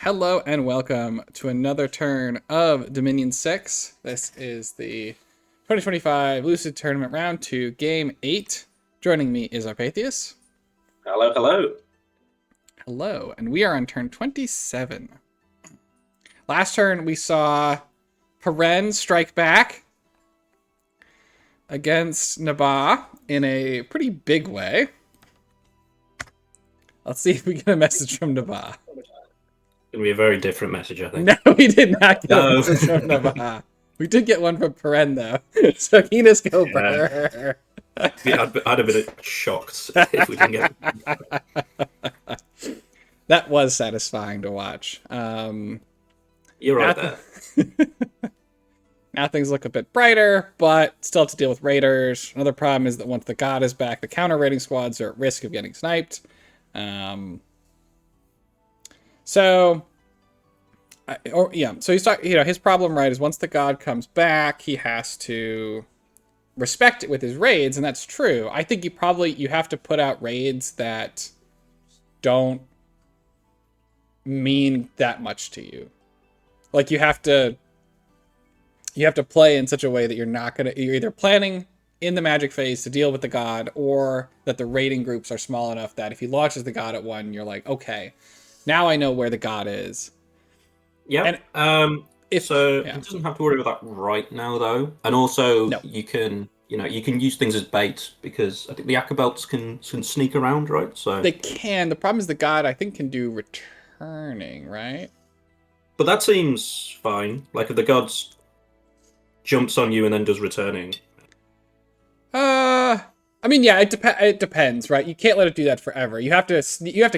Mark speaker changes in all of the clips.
Speaker 1: Hello and welcome to another turn of Dominion 6. This is the 2025 Lucid Tournament Round 2, Game 8. Joining me is Arpathius.
Speaker 2: Hello, hello.
Speaker 1: Hello, and we are on turn 27. Last turn we saw Paren strike back against Nabaa in a pretty big way. Let's see if we get a message from Nabaa.
Speaker 2: It'll be a very different message, I think.
Speaker 1: No, we did not get
Speaker 2: No.
Speaker 1: a message from Nabaa. We did get one from Paren, though. So Keenus go burr.
Speaker 2: I'd have been shocked if we didn't get it.
Speaker 1: That was satisfying to watch.
Speaker 2: You're right there.
Speaker 1: Now things look a bit brighter, but still have to deal with raiders. Another problem is that once the god is back, the counter raiding squads are at risk of getting sniped. So he's talking. His problem, right, is once the god comes back, he has to respect it with his raids, and that's true. I think you have to put out raids that don't mean that much to you. Like you have to play in such a way that you're either planning in the magic phase to deal with the god, or that the raiding groups are small enough that if he launches the god at one, you're like, okay, now I know where the god is.
Speaker 2: Yeah. He doesn't have to worry about that right now, though. And also, you can use things as bait, because I think the Ackerbelts can sneak around, right? So
Speaker 1: they can. The problem is the god, I think, can do returning, right?
Speaker 2: But that seems fine. Like if the god jumps on you and then does returning.
Speaker 1: I mean, yeah, it depends, right? You can't let it do that forever. You have to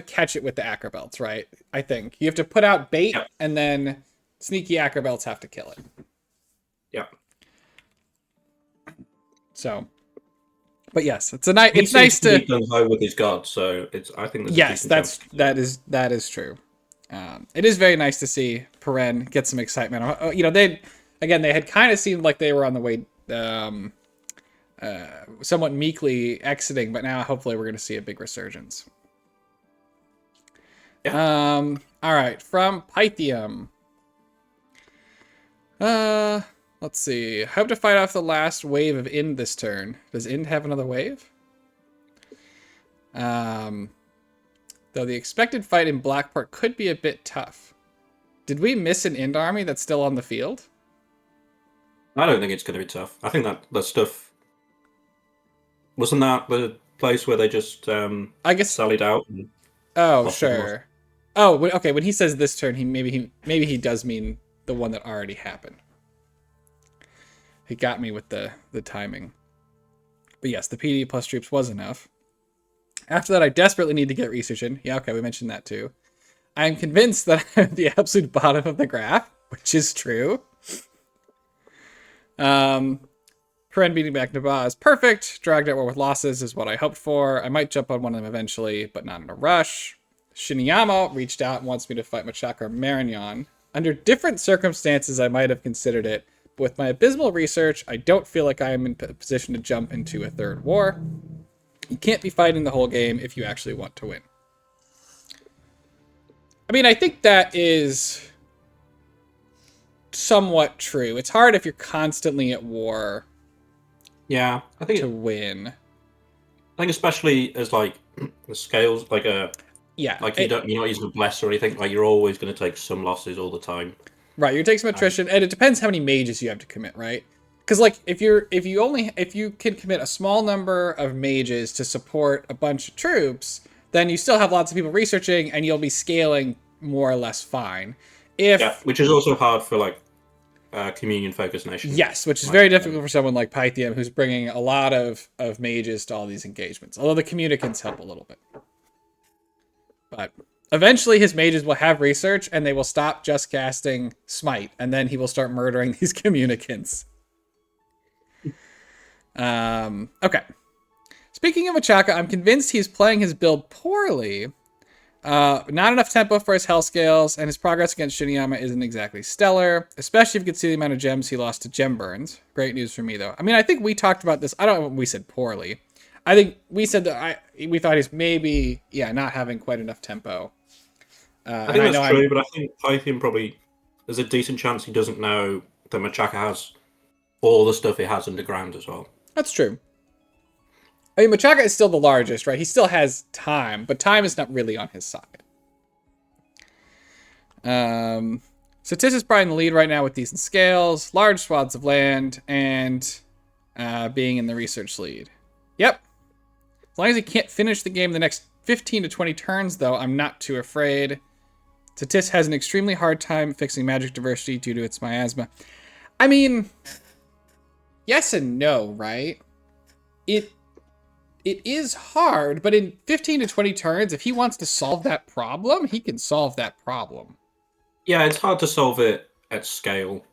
Speaker 1: catch it with the Ackerbelts, right? I think you have to put out bait, and then sneaky Ackerbelts have to kill it.
Speaker 2: Yeah.
Speaker 1: So, but yes, it's nice to
Speaker 2: high with his god. So I think
Speaker 1: that is true. It is very nice to see Paren get some excitement. They had kind of seemed like they were on the way. Somewhat meekly exiting, but now hopefully we're going to see a big resurgence.
Speaker 2: Yeah.
Speaker 1: All right, from Pythium. Let's see. Hope to fight off the last wave of Ind this turn. Does Ind have another wave? Though the expected fight in Blackport could be a bit tough. Did we miss an Ind army that's still on the field?
Speaker 2: I don't think it's going to be tough. I think that stuff. Wasn't that the place where they just sallied out?
Speaker 1: Oh, sure. Oh, okay. When he says this turn, maybe he does mean the one that already happened. He got me with the timing. But yes, the PD plus troops was enough. After that, I desperately need to get research in. Yeah, okay, we mentioned that too. I am convinced that I'm at the absolute bottom of the graph, which is true. Paren beating back Nabaa is perfect. Dragged at war with losses is what I hoped for. I might jump on one of them eventually, but not in a rush. Shiniyama reached out and wants me to fight Machakra Marignon. Under different circumstances, I might have considered it, but with my abysmal research, I don't feel like I am in a position to jump into a third war. You can't be fighting the whole game if you actually want to win. I mean, I think that is somewhat true. It's hard if you're constantly at war.
Speaker 2: Yeah, I think
Speaker 1: to win.
Speaker 2: I think especially as like the scales, like you're not using a bless or anything. Like you're always going to take some losses all the time.
Speaker 1: Right, you take some attrition, and it depends how many mages you have to commit, right? Because like if you can commit a small number of mages to support a bunch of troops, then you still have lots of people researching, and you'll be scaling more or less fine.
Speaker 2: Which is also hard for like. Communion-focused nation.
Speaker 1: Yes, which is very difficult for someone like Pythium, who's bringing a lot of mages to all these engagements. Although the communicants help a little bit. But eventually his mages will have research, and they will stop just casting Smite, and then he will start murdering these communicants. Okay. Speaking of Achaka, I'm convinced he's playing his build poorly. Not enough tempo for his health scales, and his progress against Shiniyama isn't exactly stellar, especially if you could see the amount of gems he lost to gem burns. Great news for me, though. I mean, I think we talked about this. I don't know what we said poorly. I think we said that we thought he's maybe, not having quite enough tempo.
Speaker 2: I think that's true, but I think Pythium probably, there's a decent chance he doesn't know that Machaka has all the stuff he has underground as well.
Speaker 1: That's true. I mean, Machaka is still the largest, right? He still has time, but time is not really on his side. Satis is probably in the lead right now with decent scales, large swaths of land, and being in the research lead. Yep. As long as he can't finish the game the next 15 to 20 turns, though, I'm not too afraid. Satis has an extremely hard time fixing magic diversity due to its miasma. I mean, yes and no, right? It is hard, but in 15 to 20 turns, if he wants to solve that problem, he can solve that problem.
Speaker 2: Yeah, it's hard to solve it at scale.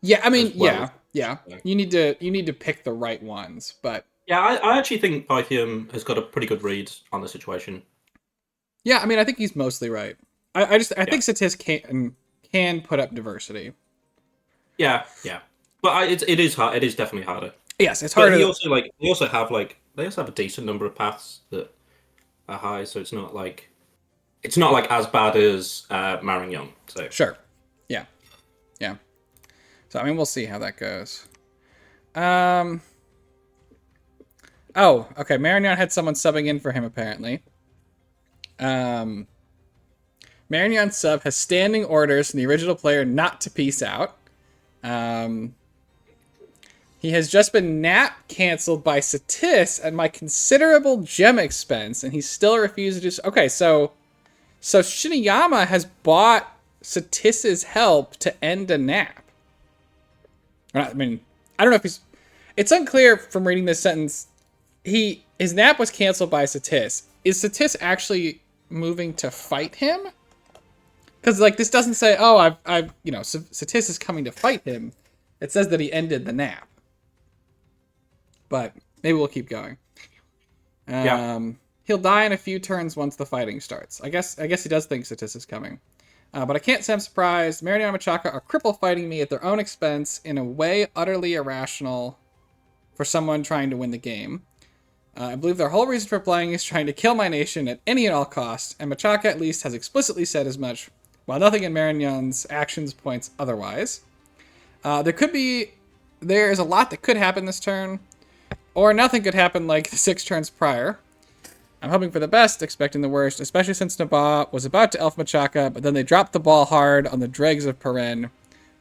Speaker 1: Yeah, I mean, well. yeah. You need to pick the right ones, but
Speaker 2: yeah, I actually think Pythium has got a pretty good read on the situation.
Speaker 1: Yeah, I mean, I think he's mostly right. I think Satis can put up diversity.
Speaker 2: Yeah. But it is hard. It is definitely harder.
Speaker 1: Yes, it's harder.
Speaker 2: But they also have a decent number of paths that are high, so it's not like as bad as Marignon. So
Speaker 1: sure, yeah. So I mean, we'll see how that goes. Oh, okay. Marignon had someone subbing in for him apparently. Marignon's sub has standing orders from the original player not to peace out. He has just been nap canceled by Satis at my considerable gem expense, and he still refused to do so. Okay, so Shiniyama has bought Satis's help to end a nap. I mean, I don't know if he's... It's unclear from reading this sentence. His nap was canceled by Satis. Is Satis actually moving to fight him? Because, like, this doesn't say, oh, Satis is coming to fight him. It says that he ended the nap. But maybe we'll keep going. He'll die in a few turns once the fighting starts. I guess he does think Satis is coming. But I can't say I'm surprised. Marignon and Machaka are cripple fighting me at their own expense in a way utterly irrational for someone trying to win the game. I believe their whole reason for playing is trying to kill my nation at any and all costs, and Machaka at least has explicitly said as much, while nothing in Marignon's actions points otherwise. There is a lot that could happen this turn, or nothing could happen like the 6 turns prior. I'm hoping for the best, expecting the worst, especially since Nabaa was about to elf Machaka, but then they dropped the ball hard on the dregs of Peren,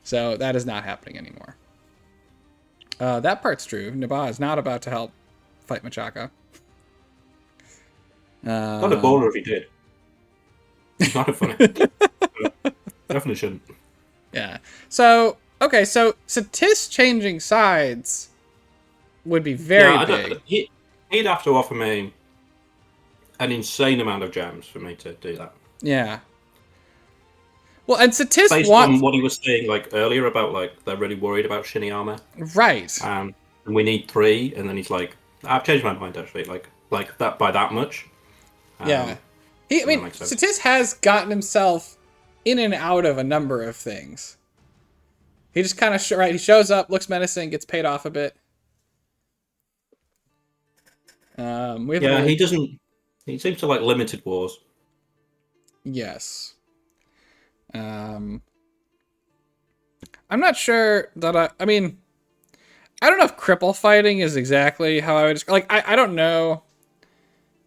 Speaker 1: so that is not happening anymore. That part's true. Nabaa is not about to help fight Machaka.
Speaker 2: Not a baller if he did. It's not funny. Definitely shouldn't.
Speaker 1: Yeah. So Satis changing sides would be very big.
Speaker 2: He'd have to offer me an insane amount of gems for me to do that.
Speaker 1: Yeah. Well, and Satis
Speaker 2: based on what he was saying earlier about they're really worried about Shiniyama.
Speaker 1: Right.
Speaker 2: And we need 3, and then he's like, I've changed my mind actually, like that by that much.
Speaker 1: Yeah. Satis has gotten himself in and out of a number of things. He just kind of he shows up, looks menacing, gets paid off a bit.
Speaker 2: He doesn't. He seems to like limited wars.
Speaker 1: Yes. I'm not sure that I mean, I don't know if cripple fighting is exactly how I would describe. I don't know.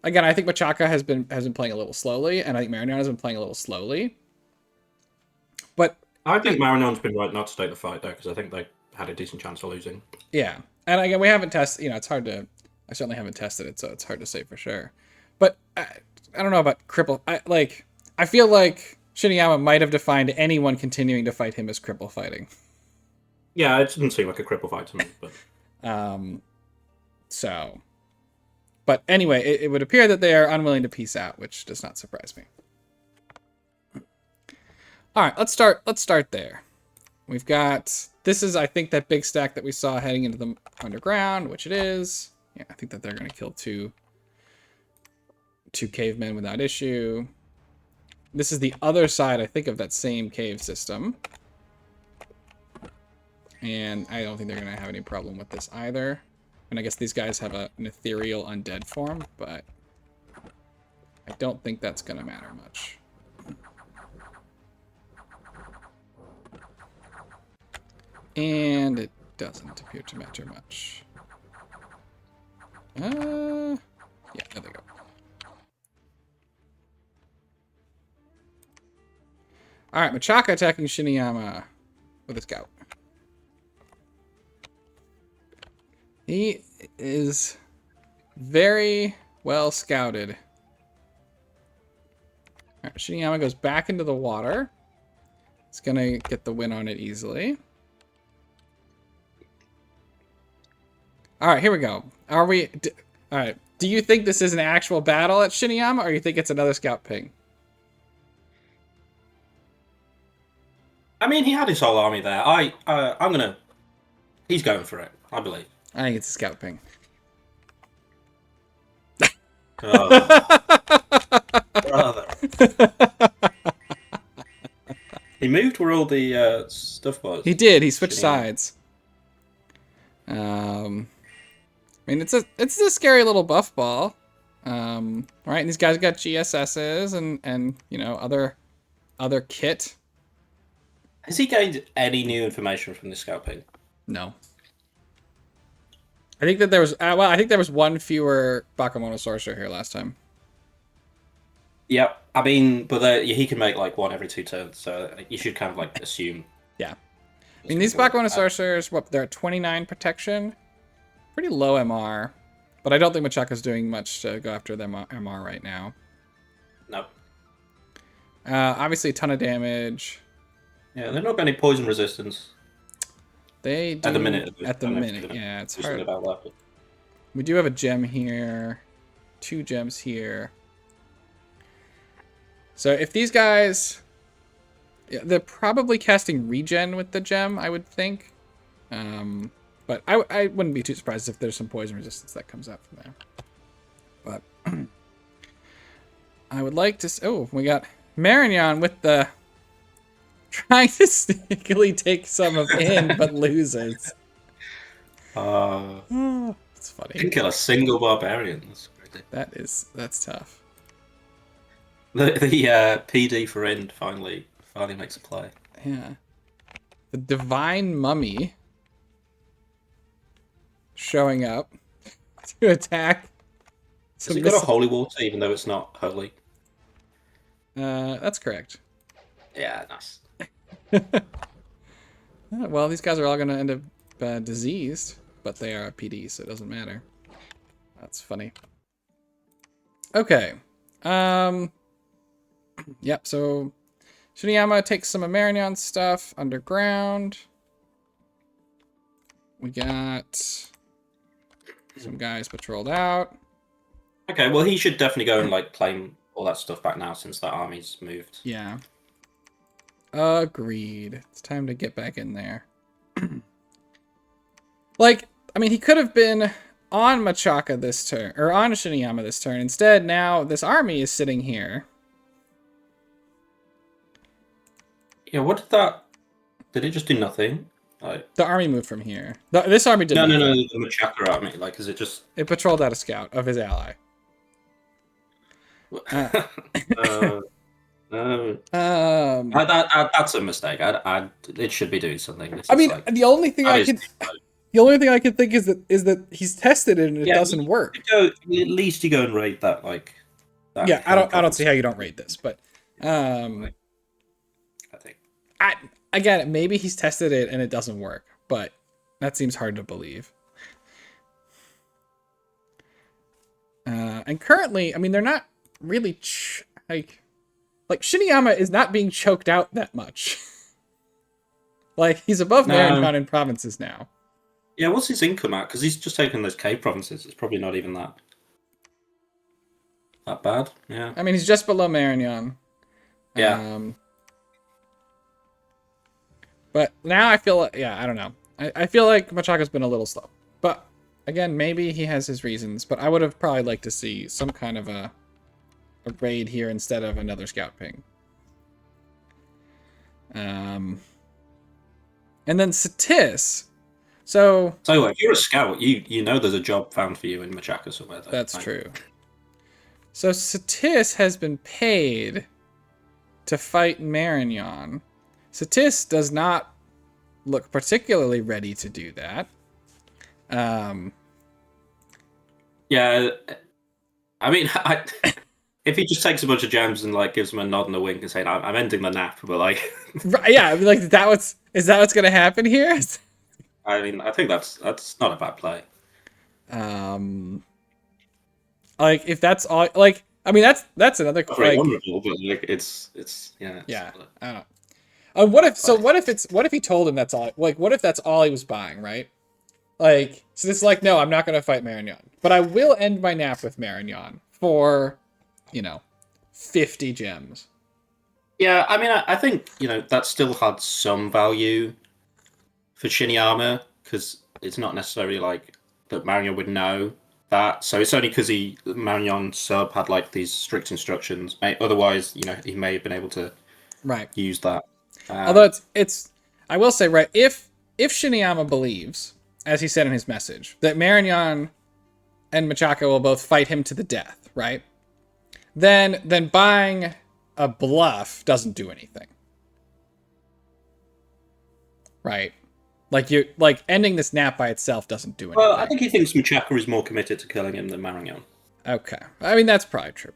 Speaker 1: Again, I think Machaka has been playing a little slowly, and I think Marignon has been playing a little slowly. But
Speaker 2: I think Marignon's been right not to take the fight though, because I think they had a decent chance of losing.
Speaker 1: Yeah, and again, we haven't tested. It's hard to. I certainly haven't tested it, so it's hard to say for sure. But I don't know about cripple. I feel like Shiniyama might have defined anyone continuing to fight him as cripple fighting.
Speaker 2: Yeah, it didn't seem like a cripple fight to me, but
Speaker 1: But anyway, it would appear that they are unwilling to peace out, which does not surprise me. All right, let's start there. We've got, this is, I think, that big stack that we saw heading into the underground, which it is. Yeah, I think that they're going to kill two cavemen without issue. This is the other side, I think, of that same cave system. And I don't think they're going to have any problem with this either. And I guess these guys have an ethereal undead form, but I don't think that's going to matter much. And it doesn't appear to matter much. Yeah, there they go. Alright, Machaka attacking Shiniyama with a scout. He is very well scouted. Alright, Shiniyama goes back into the water. It's gonna get the win on it easily. Alright, here we go. Alright, do you think this is an actual battle at Shiniyama, or you think it's another scout ping?
Speaker 2: I mean, he had his whole army there. He's going for it, I believe.
Speaker 1: I think it's a scout ping.
Speaker 2: Oh, brother. He moved where all the stuff was.
Speaker 1: He did. He switched sides. I mean, it's a scary little buff ball. Right? And these guys got GSSs and you know, other kit.
Speaker 2: Has he gained any new information from this scout ping?
Speaker 1: No. I think that there was I think there was one fewer Bakemono Sorcerer here last time.
Speaker 2: Yep. I mean, but he can make like one every 2 turns, so you should kind of like assume.
Speaker 1: Yeah. I mean, these Bakemono Sorcerers, they're at 29 protection. Pretty low MR. But I don't think Machaka's doing much to go after them MR right now.
Speaker 2: Nope.
Speaker 1: Obviously, a ton of damage.
Speaker 2: Yeah, they're not got any poison resistance.
Speaker 1: They do.
Speaker 2: At the minute.
Speaker 1: Yeah, it's hard. About that, but... We do have a gem here. 2 gems here. So if these guys... Yeah, they're probably casting regen with the gem, I would think. But I wouldn't be too surprised if there's some poison resistance that comes out from there. But I would like to... Oh, we got Marignon with the... Trying to sneakily take some of in, but loses. It's funny.
Speaker 2: Can kill a single barbarian. That's crazy.
Speaker 1: That's tough.
Speaker 2: The PD for end finally makes a play.
Speaker 1: Yeah. The Divine Mummy showing up to attack.
Speaker 2: Has it got a holy water, even though it's not holy?
Speaker 1: That's correct.
Speaker 2: Yeah, nice.
Speaker 1: Well, these guys are all going to end up diseased, but they are a PD, so it doesn't matter. That's funny. Okay. Yep, so Shiniyama takes some of Marignon's stuff underground. We got some guys patrolled out.
Speaker 2: Okay, well, he should definitely go and like claim all that stuff back now since that army's moved.
Speaker 1: Yeah. Agreed. It's time to get back in there. Like, I mean, he could have been on Machaka this turn, or on Shiniyama this turn. Instead, now this army is sitting here.
Speaker 2: Yeah, what did that... Did it just do nothing? Like...
Speaker 1: The army moved from here. This army didn't.
Speaker 2: No, the Machaka army. Like, is it just...
Speaker 1: It patrolled out a scout of his ally.
Speaker 2: That's a mistake. It should be doing something.
Speaker 1: I mean, like, the only thing I can think is that he's tested it and it doesn't work.
Speaker 2: At least you go and raid that. Like, that
Speaker 1: yeah, I don't see how you don't rate this, but I
Speaker 2: think
Speaker 1: again, maybe he's tested it and it doesn't work, but that seems hard to believe. And currently, I mean, they're not really like Shiniyama is not being choked out that much. Like, he's above Marignon in provinces now.
Speaker 2: Yeah, what's his income at? Because he's just taken those cave provinces. It's probably not even that bad. Yeah.
Speaker 1: I mean, he's just below Marignon.
Speaker 2: Yeah.
Speaker 1: But now I feel like, I don't know. I feel like Machaka's been a little slow. But, again, maybe he has his reasons. But I would have probably liked to see some kind of a raid here instead of another scout ping. And then Satis. So
Speaker 2: if you're a scout, you know there's a job found for you in Machaka somewhere. Though,
Speaker 1: that's true. So Satis has been paid to fight Marignon. Satis does not look particularly ready to do that.
Speaker 2: Yeah, I mean, if he just takes a bunch of gems and like gives them a nod and a wink and saying, "I'm ending the nap," but like,
Speaker 1: yeah, I mean, like is that what's gonna happen here?
Speaker 2: I mean, I think that's not a bad play.
Speaker 1: Like if that's all, like I mean that's another
Speaker 2: Not very
Speaker 1: like
Speaker 2: honorable, but like it's yeah.
Speaker 1: Yeah, I don't know. What if he told him that's all? Like, what if that's all he was buying, right? Like, so it's like, no, I'm not gonna fight Marignon, but I will end my nap with Marignon for, 50 gems.
Speaker 2: Yeah, I mean, I think that still had some value for Shiniyama because it's not necessarily like that Marignon would know that. So it's only because Marignon sub had like these strict instructions. Otherwise, he may have been able to use that.
Speaker 1: Although it's I will say, right, if Shiniyama believes, as he said in his message, that Marignon and Machaka will both fight him to the death, right? Then buying a bluff doesn't do anything. Right? Like ending this nap by itself doesn't do anything.
Speaker 2: Well, I think he thinks Machaka is more committed to killing him than Marignon.
Speaker 1: Okay. I mean, that's probably true.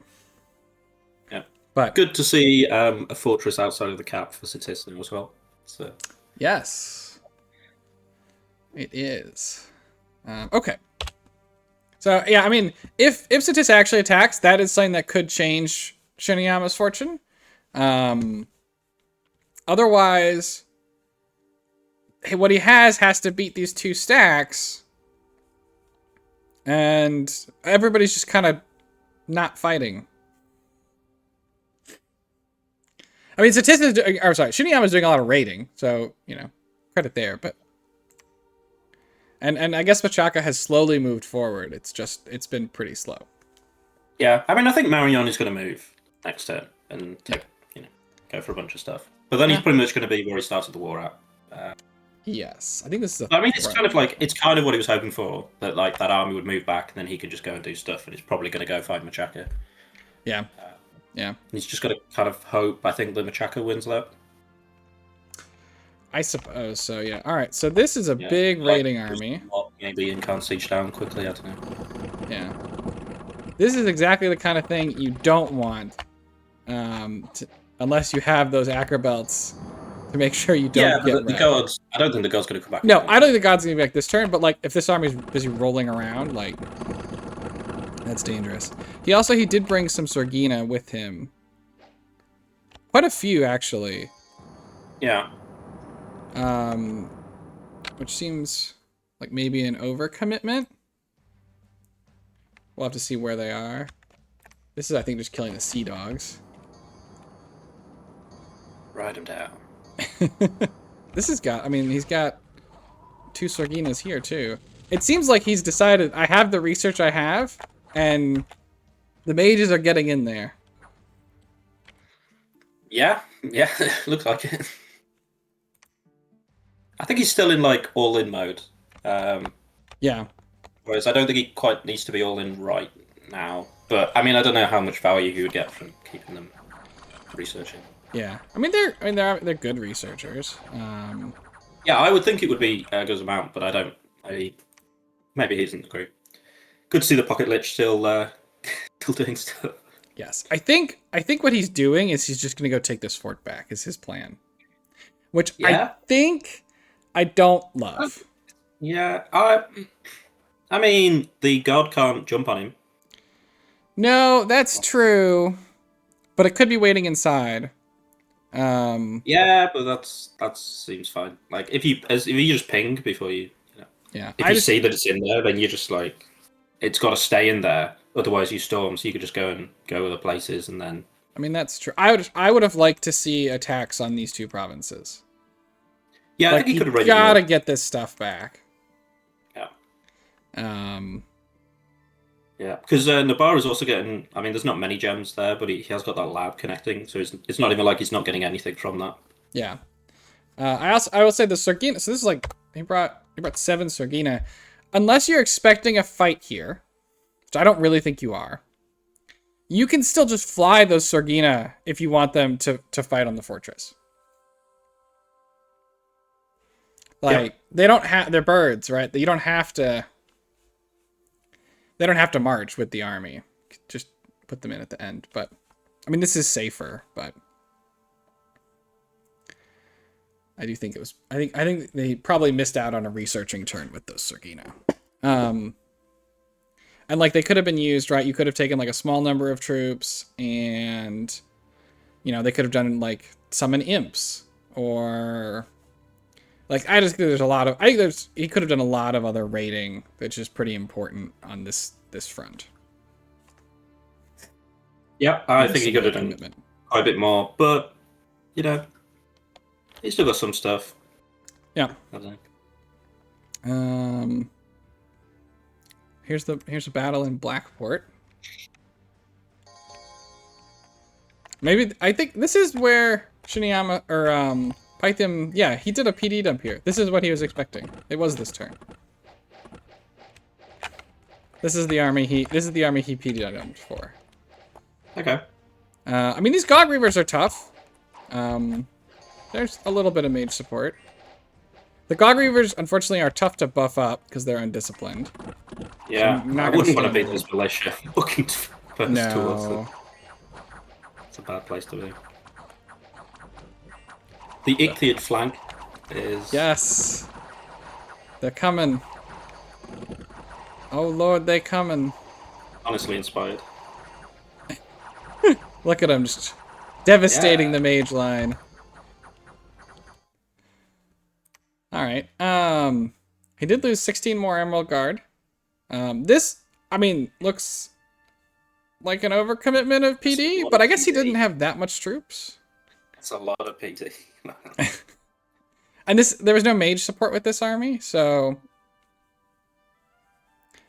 Speaker 2: Yeah.
Speaker 1: But
Speaker 2: good to see a fortress outside of the cap for Satisna as well. So
Speaker 1: yes. It is. Okay. So yeah, I mean, if Satis actually attacks, that is something that could change Shiniyama's fortune. Otherwise, what he has to beat these 2 stacks, and everybody's just kind of not fighting. I mean, Shiniyama's doing a lot of raiding, so credit there, but. And I guess Machaka has slowly moved forward. It's been pretty slow.
Speaker 2: Yeah, I mean, I think Marignon is going to move next turn and go for a bunch of stuff. But then he's pretty much going to be where he started the war at.
Speaker 1: Yes, I think this is.
Speaker 2: I mean, it's kind of what he was hoping for. That like that army would move back, and then he could just go and do stuff, and he's probably going to go find Machaka.
Speaker 1: Yeah, yeah.
Speaker 2: He's just got to kind of hope. I think the Machaka wins that.
Speaker 1: I suppose so, yeah. Alright, so this is a big raiding army.
Speaker 2: Maybe and can't siege down quickly, I don't know.
Speaker 1: Yeah. This is exactly the kind of thing you don't want, unless you have those acrobelts to make sure you don't get
Speaker 2: the gods, I don't think the god's going to come back.
Speaker 1: No, I don't think the god's going to be back this turn, but like if this army's busy rolling around, like, that's dangerous. He did bring some Sorgina with him. Quite a few, actually.
Speaker 2: Yeah.
Speaker 1: Which seems like maybe an overcommitment. We'll have to see where they are. This is, I think, just killing the sea dogs.
Speaker 2: Ride them down.
Speaker 1: This has got, I mean, he's got 2 Sorginas here, too. It seems like he's decided, I have the research I have, and the mages are getting in there.
Speaker 2: Yeah, looks like it. I think he's still in like all-in mode.
Speaker 1: Yeah.
Speaker 2: Whereas I don't think he quite needs to be all-in right now. But I mean, I don't know how much value he would get from keeping them researching.
Speaker 1: Yeah, I mean they're good researchers.
Speaker 2: Yeah, I would think it would be a good amount, but I don't. Maybe he doesn't agree. Good to see the Pocket Lich still doing stuff.
Speaker 1: Yes, I think what he's doing is he's just gonna go take this fort back. Is his plan, which I think. I don't love.
Speaker 2: Yeah, I mean, the god can't jump on him.
Speaker 1: No, that's true, but it could be waiting inside.
Speaker 2: Yeah, but that seems fine. Like if you just ping before you
Speaker 1: yeah,
Speaker 2: if you see that it's in there, then you're just like, it's got to stay in there. Otherwise, you storm. So you could just go other places, and then.
Speaker 1: I mean, that's true. I would have liked to see attacks on these 2 provinces.
Speaker 2: Yeah, I think he could have read it.
Speaker 1: Gotta get this stuff back.
Speaker 2: Yeah.
Speaker 1: Yeah,
Speaker 2: because Nabar is also getting. I mean, there's not many gems there, but he has got that lab connecting, so it's not even like he's not getting anything from that.
Speaker 1: Yeah. I will say the Sorgina. So this is like he brought 7 Sorgina. Unless you're expecting a fight here, which I don't really think you are, you can still just fly those Sorgina if you want them to fight on the fortress. Like they don't have, they're birds, right? You don't have to. They don't have to march with the army. Just put them in at the end. But I mean, this is safer. But I do think it was. I think they probably missed out on a researching turn with those Sergina. And like they could have been used, right? You could have taken like a small number of troops, and they could have done like summon imps, or like I just think there's a lot of. I think he could have done a lot of other raiding, which is pretty important on this front.
Speaker 2: Yeah, I think he could have done quite a bit more, but he's still got some stuff.
Speaker 1: Yeah. Here's a battle in Blackport. Maybe I think this is where Shiniyama or Python. Yeah, he did a PD dump here. This is what he was expecting. It was this turn. This is the army he PD dumped for.
Speaker 2: Okay.
Speaker 1: I mean, these Gog Reavers are tough. There's a little bit of mage support. The Gog Reavers, unfortunately, are tough to buff up because they're undisciplined.
Speaker 2: Yeah, so I wouldn't want to be this militia looking first towards them. It's a bad place to be. The Ichthyid flank is...
Speaker 1: Yes! They're coming. Oh lord, they're coming.
Speaker 2: Honestly inspired.
Speaker 1: Look at him just devastating the mage line. Alright, he did lose 16 more Emerald Guard. This, I mean, looks like an overcommitment of PD, but I guess he didn't have that much troops.
Speaker 2: It's a lot of PD.
Speaker 1: And there was no mage support with this army, so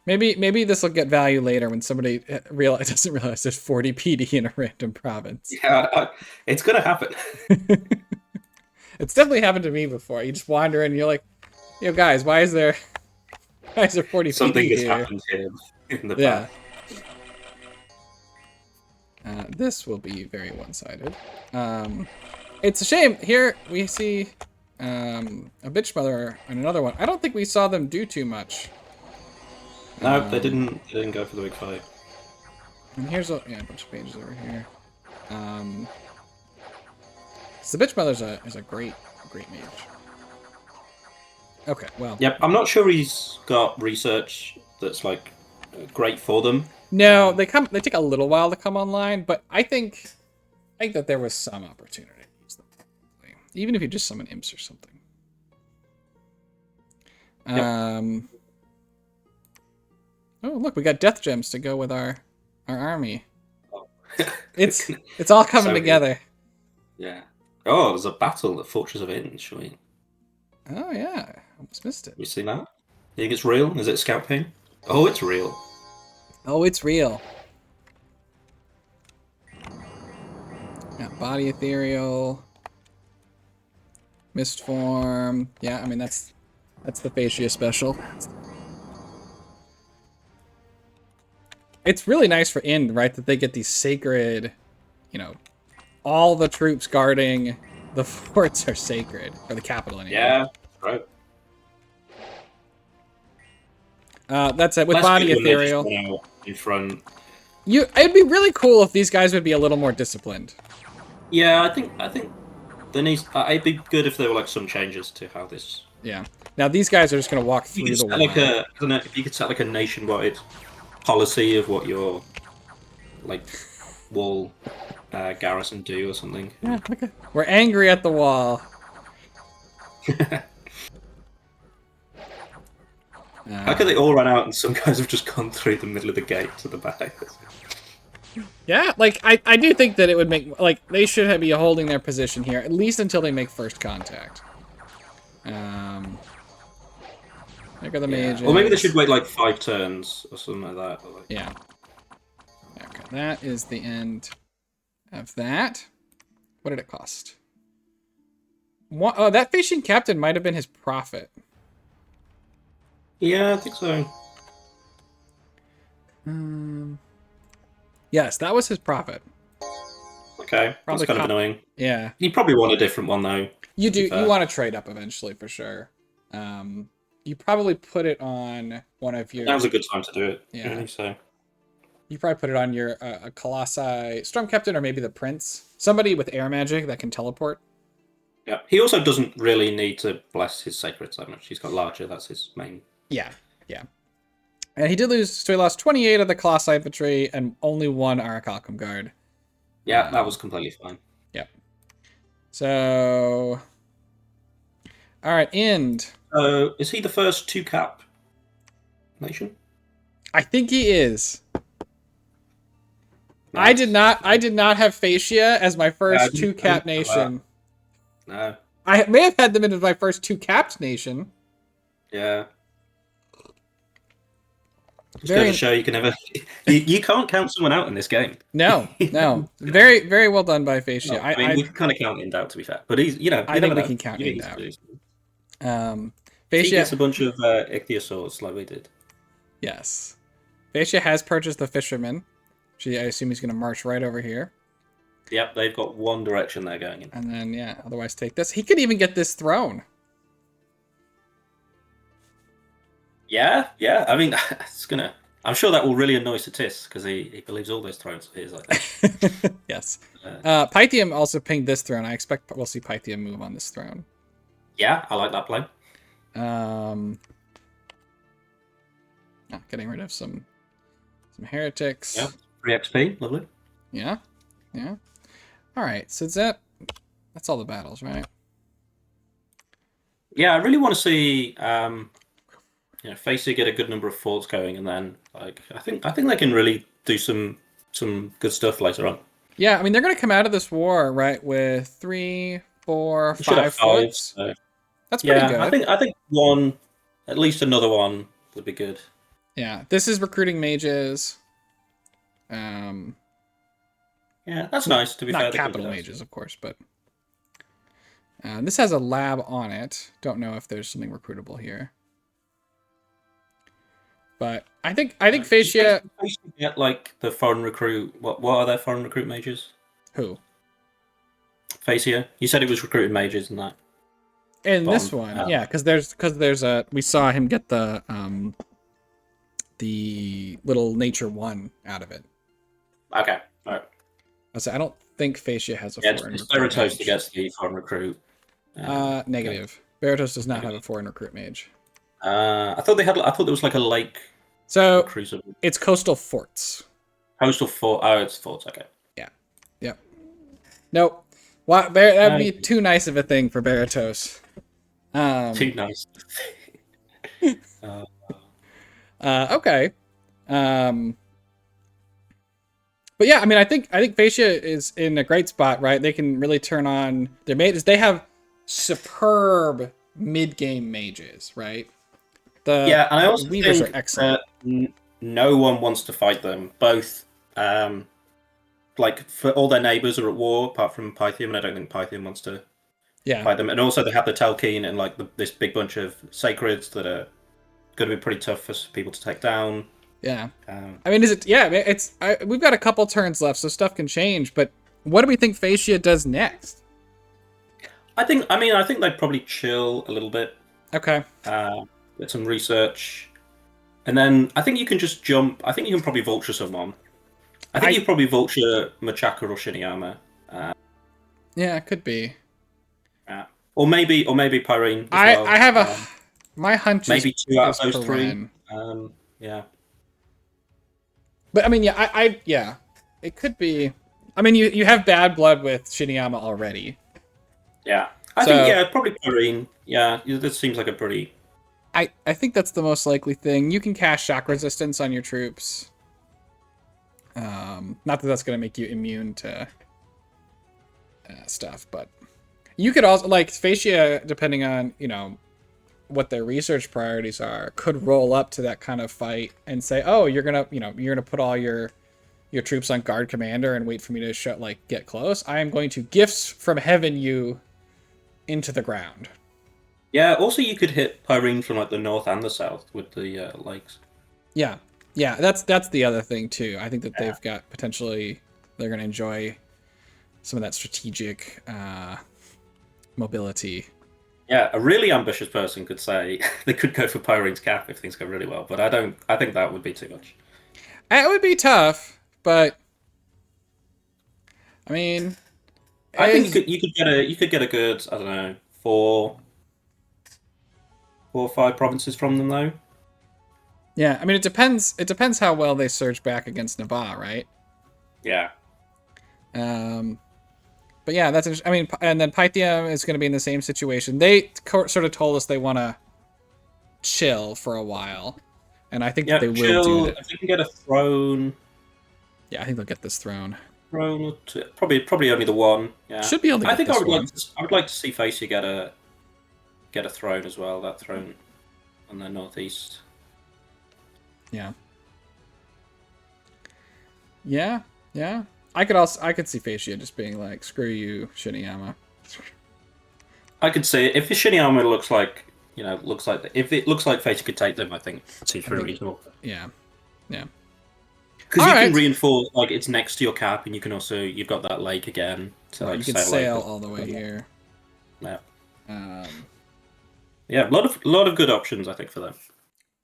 Speaker 1: maybe this will get value later when somebody doesn't realize there's 40 PD in a random province.
Speaker 2: Yeah, it's gonna happen.
Speaker 1: It's definitely happened to me before. You just wander in and you're like, guys, why is there 40
Speaker 2: Something
Speaker 1: PD
Speaker 2: has
Speaker 1: here?
Speaker 2: happened here in the back.
Speaker 1: This will be very one-sided. It's a shame. Here we see a bitch mother and another one. I don't think we saw them do too much.
Speaker 2: No, they didn't go for the big fight.
Speaker 1: And here's a bunch of pages over here. So the bitch mother is a great mage. Okay, well.
Speaker 2: Yep, I'm not sure he's got research that's like great for them.
Speaker 1: No, they take a little while to come online, but I think that there was some opportunity to use them. Even if you just summon imps or something. Yep. Oh, look, we got death gems to go with our army.
Speaker 2: Oh.
Speaker 1: It's all coming together.
Speaker 2: Yeah. Oh, there's a battle at Fortress of Inch.
Speaker 1: Oh yeah, almost missed it.
Speaker 2: You see that? You think it's real? Is it scout pain? Oh, it's real.
Speaker 1: Oh, it's real. Yeah, body ethereal, mist form. Yeah, I mean that's the Fascia special. It's really nice for Ind, right? That they get these sacred, all the troops guarding the forts are sacred, or the capital anyway.
Speaker 2: Yeah, right.
Speaker 1: That's it with body ethereal.
Speaker 2: In front.
Speaker 1: It'd be really cool if these guys would be a little more disciplined.
Speaker 2: Yeah, I think there needs. It'd be good if there were like some changes to how this.
Speaker 1: Yeah. Now these guys are just gonna walk through the wall.
Speaker 2: I don't know if you could set like a nationwide policy of what your wall garrison do or something.
Speaker 1: Yeah, okay. We're angry at the wall.
Speaker 2: How could they all run out and some guys have just gone through the middle of the gate to the back?
Speaker 1: Yeah, I do think that it would make they should be holding their position here at least until they make first contact. Look at the mages.
Speaker 2: Or maybe they should wait 5 turns or something like that.
Speaker 1: Yeah. Okay, that is the end of that. What did it cost? Oh, that fishing captain might have been his profit.
Speaker 2: Yeah, I think so.
Speaker 1: Yes, that was his profit.
Speaker 2: Okay, that's kind of annoying.
Speaker 1: Yeah.
Speaker 2: You probably want a different one, though.
Speaker 1: You do. You want to trade up eventually, for sure. You probably put it on one of your...
Speaker 2: Now's a good time to do it.
Speaker 1: Yeah.
Speaker 2: Really, so.
Speaker 1: You probably put it on your a Colossi Storm Captain or maybe the Prince. Somebody with air magic that can teleport.
Speaker 2: Yeah. He also doesn't really need to bless his sacred so much. He's got larger. That's his main.
Speaker 1: Yeah. Yeah. And he did lose, so he lost 28 of the Colossi infantry and only 1 Orichalcum guard.
Speaker 2: Yeah, that was completely fine.
Speaker 1: Yep. So, all right, Ind.
Speaker 2: Is he the first 2-cap nation?
Speaker 1: I think he is.
Speaker 2: Nice.
Speaker 1: I did not have Fascia as my first 2-cap nation.
Speaker 2: No.
Speaker 1: I may have had them as my first 2-capped nation.
Speaker 2: Yeah. Just goes to show you can never... you can't count someone out in this game.
Speaker 1: No. Very, very well done by Fascia.
Speaker 2: No, I mean, we can kind of count Ind out, to be fair. But he's,
Speaker 1: I think we can count Ind out.
Speaker 2: Fascia he gets a bunch of ichthyosaurs like we did.
Speaker 1: Yes. Fascia has purchased the Fisherman. I assume he's going to march right over here.
Speaker 2: Yep, they've got one direction they're going in.
Speaker 1: And then, yeah, otherwise take this. He could even get this throne.
Speaker 2: Yeah. I mean, it's gonna. I'm sure that will really annoy Satis because he believes all those thrones are his. I think.
Speaker 1: Yes. Pythium also pinged this throne. I expect we'll see Pythium move on this throne.
Speaker 2: Yeah, I like that play.
Speaker 1: Getting rid of some heretics.
Speaker 2: Yeah, 3 XP, lovely.
Speaker 1: Yeah. All right, so that's all the battles, right?
Speaker 2: Yeah, I really want to see. Fascia get a good number of forts going, and then I think they can really do some good stuff later on.
Speaker 1: Yeah, I mean they're going to come out of this war right with 3, 4, 5 forts.
Speaker 2: So.
Speaker 1: That's pretty good.
Speaker 2: I think one, at least another one would be good.
Speaker 1: Yeah, this is recruiting mages.
Speaker 2: Yeah, that's nice. To be fair,
Speaker 1: not capital mages, of course, but this has a lab on it. Don't know if there's something recruitable here. But I think Fascia
Speaker 2: get like the foreign recruit. What are their foreign recruit mages?
Speaker 1: Who?
Speaker 2: Fascia. You said it was recruiting mages and that.
Speaker 1: In this one, yeah, because there's a we saw him get the little nature 1 out of it.
Speaker 2: Okay, all right.
Speaker 1: I don't think Fascia has a foreign recruit.
Speaker 2: Beratos that gets the foreign recruit.
Speaker 1: Negative. Beratos does not have a foreign recruit mage.
Speaker 2: I thought there was like a lake.
Speaker 1: So it's coastal forts.
Speaker 2: Coastal fort. Oh, it's forts. Okay.
Speaker 1: Yeah. Yep. Nope. Well, that'd be too nice of a thing for Beratos.
Speaker 2: Too nice.
Speaker 1: Okay. But yeah, I mean, I think Fascia is in a great spot, right? They can really turn on their mages. They have superb mid-game mages, right?
Speaker 2: And I also
Speaker 1: weavers
Speaker 2: think
Speaker 1: are excellent.
Speaker 2: No one wants to fight them. Both, like for all their neighbors are at war, apart from Pythium, and I don't think Pythium wants to fight them. And also, they have the Telkeen and like this big bunch of sacreds that are going to be pretty tough for people to take down.
Speaker 1: Yeah, I mean, we've got a couple turns left, so stuff can change. But what do we think Fascia does next?
Speaker 2: I think they'd probably chill a little bit.
Speaker 1: Okay.
Speaker 2: Get some research, and then I think you can just jump. I think you can probably vulture someone. I think you probably vulture Machaka or Shiniyama.
Speaker 1: Yeah, it could be.
Speaker 2: Or maybe Pyrene.
Speaker 1: I have my hunch.
Speaker 2: Maybe 2 out of those 3. Yeah.
Speaker 1: But I mean, yeah, it could be. I mean, you have bad blood with Shiniyama already.
Speaker 2: Yeah, I think probably Pyrene. Yeah, this seems like a pretty.
Speaker 1: I think that's the most likely thing. You can cast shock resistance on your troops. Not that that's going to make you immune to stuff, but you could also, like, Fascia, depending on, what their research priorities are, could roll up to that kind of fight and say, oh, you're going to put all your troops on guard commander and wait for me to get close. I am going to gifts from heaven you into the ground.
Speaker 2: Yeah, also you could hit Pyrene from like the north and the south with the lakes.
Speaker 1: Yeah, that's the other thing too. I think that they've got potentially, they're going to enjoy some of that strategic mobility.
Speaker 2: Yeah, a really ambitious person could say they could go for Pyrene's Cap if things go really well, but I don't. I think that would be too much.
Speaker 1: It would be tough, but I mean,
Speaker 2: I think you could get a good, I don't know, four or five provinces from them though.
Speaker 1: Yeah, I mean, it depends. It depends how well they surge back against Navarre, right?
Speaker 2: Yeah.
Speaker 1: But yeah, that's interesting. I mean, and then Pythium is going to be in the same situation. They sort of told us they want to chill for a while, and I think
Speaker 2: Yeah,
Speaker 1: they will
Speaker 2: chill.
Speaker 1: do that.
Speaker 2: If they can get a throne.
Speaker 1: Yeah, I think they'll get this throne.
Speaker 2: Probably only the one. Yeah.
Speaker 1: Should be able to get
Speaker 2: I think
Speaker 1: this
Speaker 2: I would
Speaker 1: one.
Speaker 2: like to. I would like to see Facia get a throne as well. That throne on the northeast.
Speaker 1: Yeah. Yeah. Yeah. I could see Facia just being like, "Screw you, Shiniyama."
Speaker 2: I could see it. If Shiniyama looks like if it looks like Facia could take them, I think it seems very reasonable.
Speaker 1: Yeah. Yeah.
Speaker 2: Because you can reinforce, like, it's next to your cap, and you've got that lake again. So like,
Speaker 1: you can sail all the way here.
Speaker 2: Yeah. Yeah, a lot of good options, I think, for them.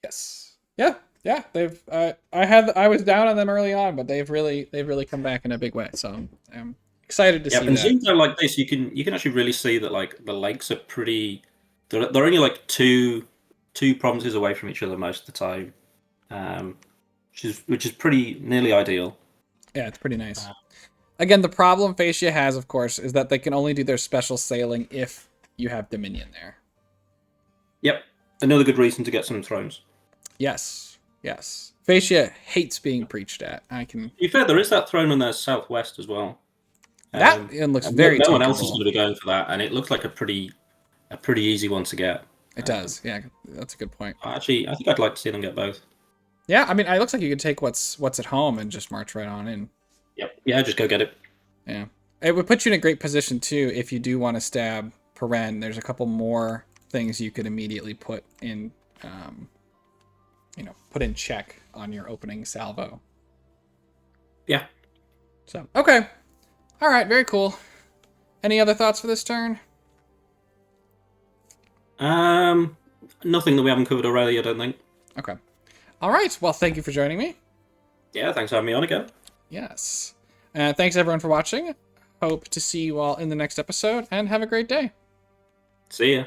Speaker 1: Yes. Yeah. Yeah. They've. I was down on them early on, but they've really come back in a big way. So I'm excited to see that.
Speaker 2: And zoom out like this, you can actually really see that like the lakes are pretty. They're only like two provinces away from each other most of the time. Which is pretty nearly ideal.
Speaker 1: Yeah, it's pretty nice. Again, the problem Facia has, of course, is that they can only do their special sailing if you have Dominion there.
Speaker 2: Yep, another good reason to get some thrones.
Speaker 1: Yes, yes. Facia hates being preached at. I can.
Speaker 2: To be fair, there is that throne on the southwest as well.
Speaker 1: That looks very.
Speaker 2: No one else is going to be going for that, and it looks like a pretty easy one to get.
Speaker 1: It does. Yeah, that's a good point.
Speaker 2: Actually, I think I'd like to see them get both.
Speaker 1: Yeah, I mean, it looks like you could take what's at home and just march right on in.
Speaker 2: Yep. Yeah, just go get it.
Speaker 1: Yeah. It would put you in a great position, too, if you do want to stab Paren. There's a couple more things you could immediately put in, put in check on your opening salvo.
Speaker 2: Yeah.
Speaker 1: So, okay. All right, very cool. Any other thoughts for this turn?
Speaker 2: Nothing that we haven't covered already, I don't think.
Speaker 1: Okay. All right. Well, thank you for joining me.
Speaker 2: Yeah, thanks for having me on again.
Speaker 1: Yes. Thanks, everyone, for watching. Hope to see you all in the next episode, and have a great day.
Speaker 2: See ya.